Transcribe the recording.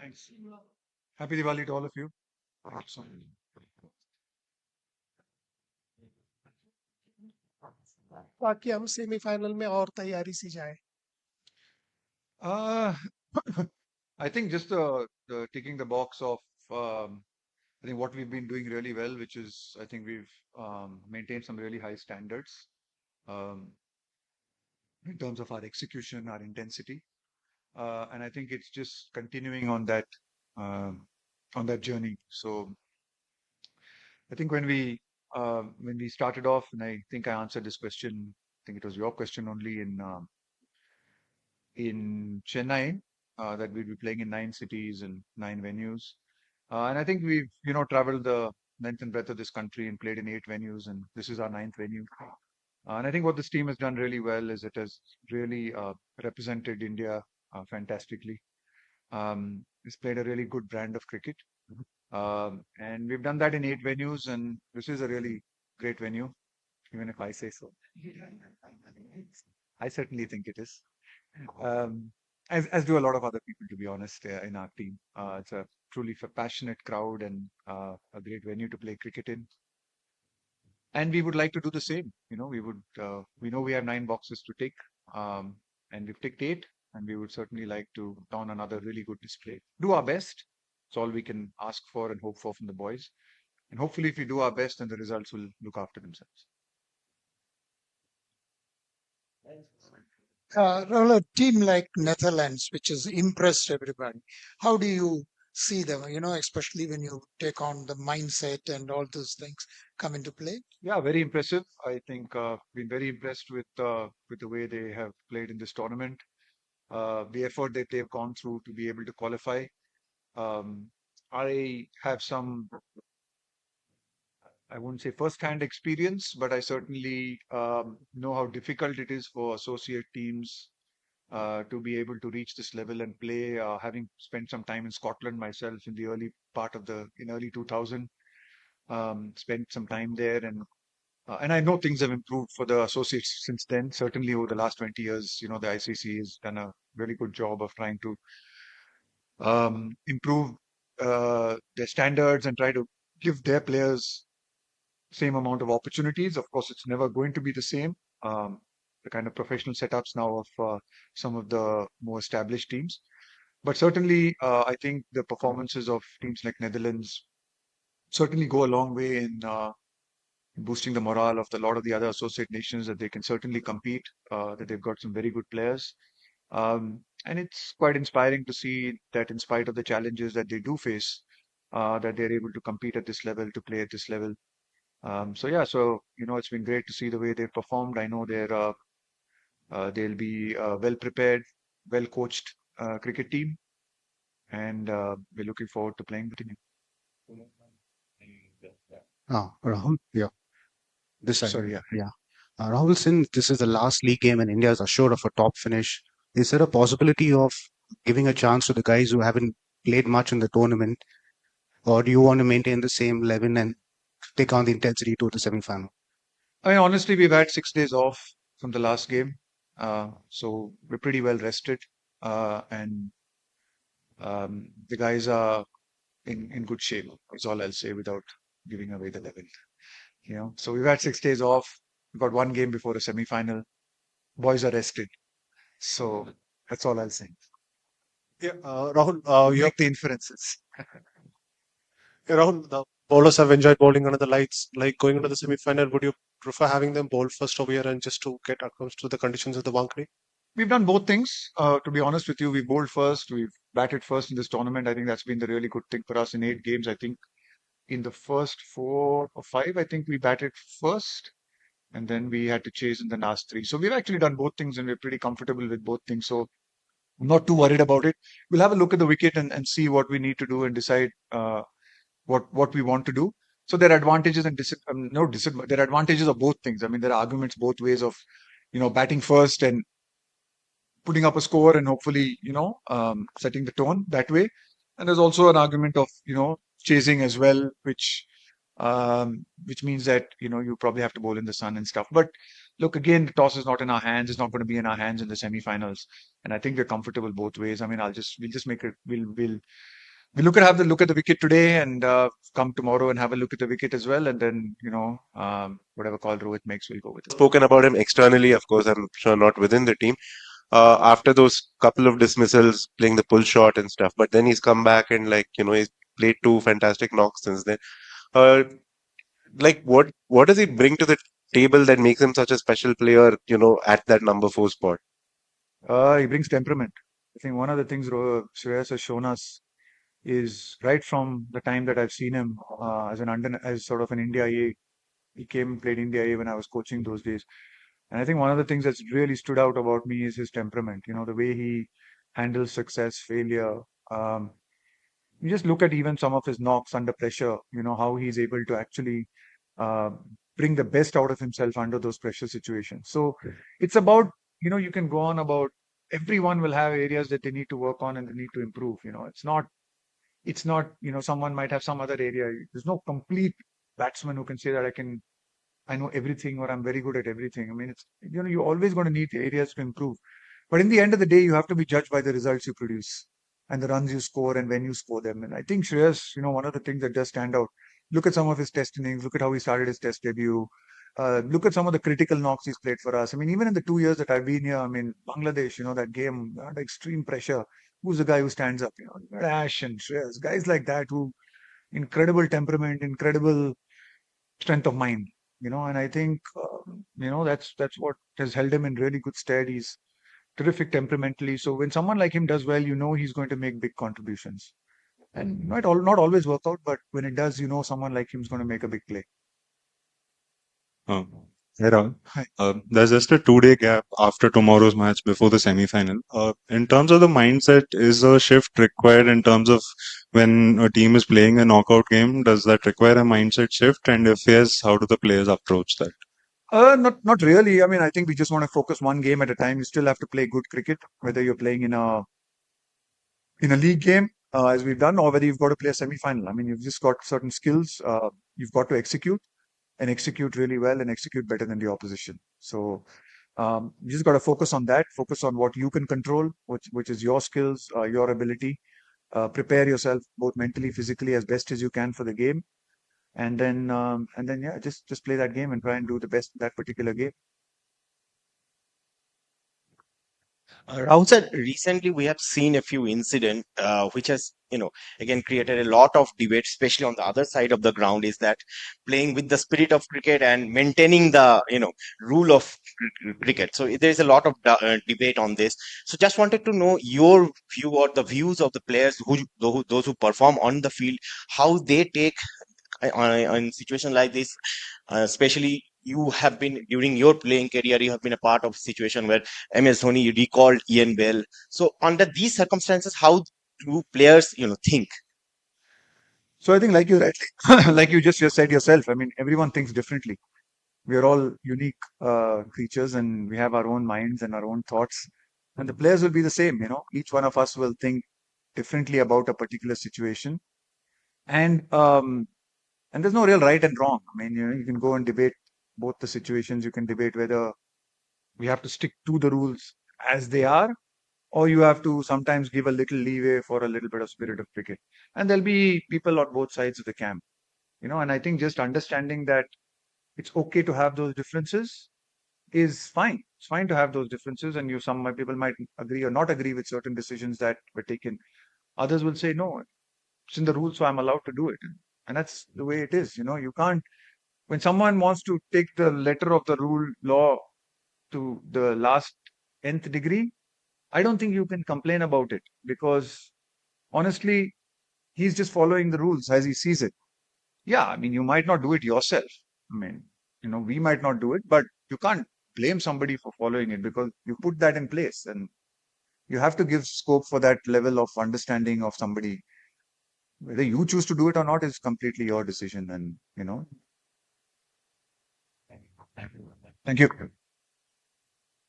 Thanks. Happy Diwali to all of you. So, ताकि हम semifinal में और तैयारी सी जाए। uh, I think just the ticking the box of I think what we've been doing really well, which is I think we've maintained some really high standards um, in terms of our execution, our intensity, and I think it's just continuing um on that journey. So I think when we started off, and I think I answered this question. I think it was your question only in Chennai that we'd be playing in 9 cities and 9 venues. And I think we've, traveled the length and breadth of this country and played in 8 venues, and this is our ninth venue. And I think what this team has done really well is it has really represented India fantastically. It's played a really good brand of cricket. And we've done that in 8 venues, and this is a really great venue, even if I say so. I certainly think it is. um, as do a lot of other people, to be honest, in our team. It's a truly passionate crowd and a great venue to play cricket in. And we would like to do the same. We know we have 9 boxes to tick, um, and we've ticked 8, and we would certainly like to put on another really good display. Do our best. It's all we can ask for and hope for from the boys. And hopefully, if we do our best, then the results will look after themselves. Rahul, a team like Netherlands, which has impressed everybody, how do you see them? Especially when you take on the mindset and all those things come into play. Yeah, very impressive. I think been very impressed with the way they have played in this tournament. The effort that they've gone through to be able to qualify. Um, I have some, I wouldn't say first-hand experience, but I certainly know how difficult it is for associate teams to be able to reach this level and play. Having spent some time in Scotland myself in the early 2000, spent some time there, and I know things have improved for the associates since then. Certainly over the last 20 years, the ICC has done a really good job of trying to improve their standards and try to give their players same amount of opportunities. Of course, it's never going to be the same. The kind of professional setups now of some of the more established teams, but certainly, I think the performances of teams like Netherlands certainly go a long way in boosting the morale of a lot of the other associate nations, that they can certainly compete, that they've got some very good players. And it's quite inspiring to see that in spite of the challenges that they do face, that they're able to compete at this level, to play at this level. So it's been great to see the way they've performed. I know they'll be well prepared, well coached cricket team, and we're looking forward to playing with them. Rahul, yeah, this side. Sorry, yeah. Yeah. Rahul, since this is the last league game and India is assured of a top finish, is there a possibility of giving a chance to the guys who haven't played much in the tournament, or do you want to maintain the same level and take on the intensity to the semi-final? I mean, honestly, we've had 6 days off from the last game, so we're pretty well rested, and the guys are in good shape. Is all I'll say without giving away the level. So we've had 6 days off. We've got one game before a semi-final. Boys are rested, so that's all I'll say. Yeah, Rahul, You make the inferences. Rahul, the bowlers have enjoyed bowling under the lights. Like going into the semi-final, would you prefer having them bowl first over here and just to get accustomed to the conditions of the Wankhede? We've done both things. To be honest with you, we bowled first. We've batted first in this tournament. I think that's been the really good thing for us in 8 games. I think in the first 4 or 5, I think we batted first, and then we had to chase in the last 3. So we've actually done both things, and we're pretty comfortable with both things. So I'm not too worried about it. We'll have a look at the wicket and see what we need to do and decide what we want to do. So there are advantages and there are advantages of both things. I mean, there are arguments both ways of, batting first and putting up a score and hopefully, setting the tone that way. And there's also an argument of, chasing as well, which means that, you probably have to bowl in the sun and stuff. But look, again, the toss is not in our hands. It's not going to be in our hands in the semi-finals, and I think we're comfortable both ways. I mean, we'll just make it. We'll have the look at the wicket today, and come tomorrow and have a look at the wicket as well, and then whatever call Rohit makes, we'll go with it. Spoken about him externally, of course, I'm sure not within the team. After those couple of dismissals, playing the pull shot and stuff, but then he's come back and he's played two fantastic knocks since then. Uh, what does he bring to the table that makes him such a special player? At that number 4 spot. He brings temperament. I think one of the things Shreyas has shown us is right from the time that I've seen him as sort of an India A. He came and played India A when I was coaching those days. And I think one of the things that's really stood out about me is his temperament. The way he handles success, failure. Um, you just look at even some of his knocks under pressure, how he's able to actually uh, bring the best out of himself under those pressure situations. So it's about, you can go on about everyone will have areas that they need to work on and they need to improve. It's not, someone might have some other area. There's no complete batsman who can say that I know everything or I'm very good at everything. I mean, you're always going to need areas to improve. But in the end of the day, you have to be judged by the results you produce and the runs you score and when you score them. And I think Shreyas, one of the things that does stand out, look at some of his test innings, look at how he started his test debut. Look at some of the critical knocks he's played for us. I mean, even in the 2 years that I've been here, I mean, Bangladesh, that game under extreme pressure. Who's the guy who stands up? You got Ash and Shreyas, guys like that who incredible temperament, incredible strength of mind, and I think, that's what has held him in really good stead. He's terrific temperamentally. So when someone like him does well, he's going to make big contributions. And not always work out, but when it does, someone like him is going to make a big play. Uh, Hey Rahul. Hi. There's just a 2 day gap after tomorrow's match before the semi-final. In terms of the mindset, is a shift required in terms of when a team is playing a knockout game? Does that require a mindset shift? And if yes, how do the players approach that? Not really. I mean, I think we just want to focus one game at a time. You still have to play good cricket, whether you're playing in a league game, as we've done, or whether you've got to play a semi-final. I mean, you've just got certain skills. You've got to execute and execute really well and execute better than the opposition. So you just got to focus on that. Focus on what you can control, which is your skills, your ability. Prepare yourself both mentally, physically, as best as you can for the game, and then yeah, just play that game and try and do the best in that particular game. Rahul sir, recently we have seen a few incidents which has, again created a lot of debate, especially on the other side of the ground, is that playing with the spirit of cricket and maintaining the, rule of cricket. So there is a lot of debate on this. So just wanted to know your view or the views of the players those who perform on the field, how they take on situation like this, especially you have been during your playing career, you have been a part of a situation where MS Dhoni recalled Ian Bell. So under these circumstances, how do players, think? So I think, like you rightly, like you just said yourself, I mean, everyone thinks differently. We are all unique creatures, and we have our own minds and our own thoughts. And the players will be the same. Each one of us will think differently about a particular situation, and there's no real right and wrong. I mean, you can go and debate both the situations. You can debate whether we have to stick to the rules as they are, or you have to sometimes give a little leeway for a little bit of spirit of cricket. And there'll be people on both sides of the camp, and I think just understanding that it's okay to have those differences is fine. It's fine to have those differences, and people might agree or not agree with certain decisions that were taken. Others will say, no, it's in the rules, so I'm allowed to do it. And that's the way it is. You can't, when someone wants to take the letter of the rule law to the last nth degree, I don't think you can complain about it, because honestly, he's just following the rules as he sees it. Yeah, I mean, you might not do it yourself. I mean, we might not do it, but you can't blame somebody for following it because you put that in place, and you have to give scope for that level of understanding of somebody. Whether you choose to do it or not is completely your decision. And, thank you.